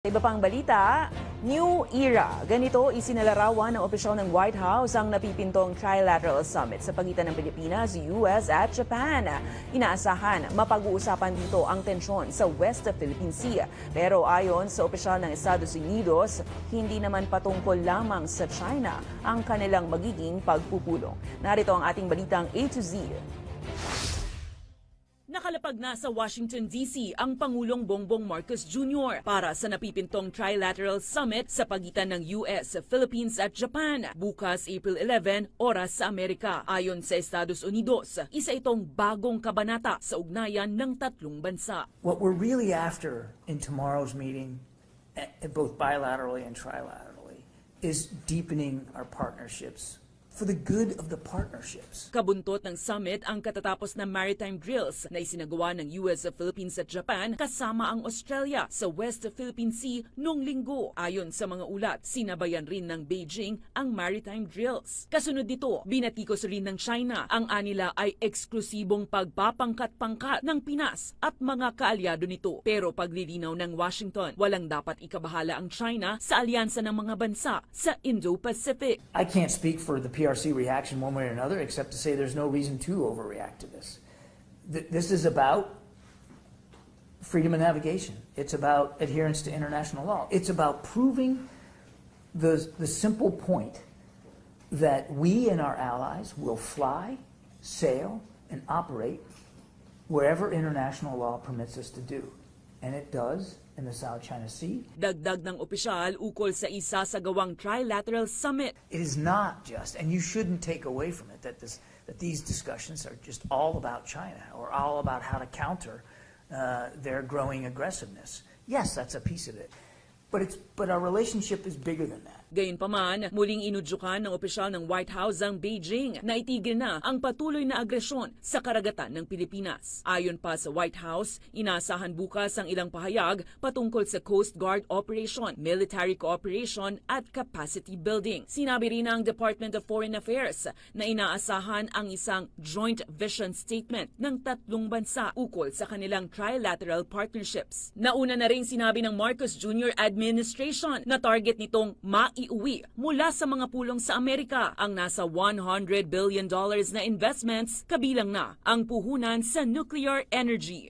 Iba pang balita, New Era. Ganito isinalarawan ng opisyal ng White House ang napipintong trilateral summit sa pagitan ng Pilipinas, US at Japan. Inaasahan, mapag-uusapan dito ang tensyon sa West Philippine Sea. Pero ayon sa opisyal ng Estados Unidos, hindi naman patungkol lamang sa China ang kanilang magiging pagpupulong. Narito ang ating balitang A to Z. Nakalapag na sa Washington, D.C. ang Pangulong Bongbong Marcos Jr. para sa napipintong Trilateral Summit sa pagitan ng US, Philippines at Japan bukas April 11, oras sa Amerika. Ayon sa Estados Unidos, isa itong bagong kabanata sa ugnayan ng tatlong bansa. What we're really after in tomorrow's meeting, both bilaterally and trilaterally, is deepening our partnerships for the good of the partnerships. Kabuntot ng summit ang katatapos na maritime drills na isinagawa ng US, Philippines at Japan kasama ang Australia sa West Philippine Sea noong linggo. Ayon sa mga ulat, sinabayan rin ng Beijing ang maritime drills. Kasunod nito, binatikos rin ng China ang anila ay eksklusibong pagpapangkat-pangkat ng Pinas at mga kaalyado nito. Pero paglilinaw ng Washington, walang dapat ikabahala ang China sa alyansa ng mga bansa sa Indo-Pacific. I can't speak for the PRC reaction one way or another, except to say there's no reason to overreact to this. This is about freedom of navigation. It's about adherence to international law. It's about proving the simple point that we and our allies will fly, sail, and operate wherever international law permits us to do. And it does in the South China Sea. Dagdag ng opisyal ukol sa isa sa gawang trilateral summit. It is not just, and you shouldn't take away from it, that these discussions are just all about China or all about how to counter their growing aggressiveness. Yes, that's a piece of it. But our relationship is bigger than that. Gayunpaman, muling inudyukan ng opisyal ng White House ang Beijing na itigil na ang patuloy na agresyon sa karagatan ng Pilipinas. Ayon pa sa White House, inaasahan bukas ang ilang pahayag patungkol sa Coast Guard operation, military cooperation at capacity building. Sinabi rin ng Department of Foreign Affairs na inaasahan ang isang joint vision statement ng tatlong bansa ukol sa kanilang trilateral partnerships. Nauna na rin sinabi ng Marcos Jr. administration na target nitong maiuwi mula sa mga pulong sa Amerika ang nasa $100 billion na investments, kabilang na ang puhunan sa nuclear energy.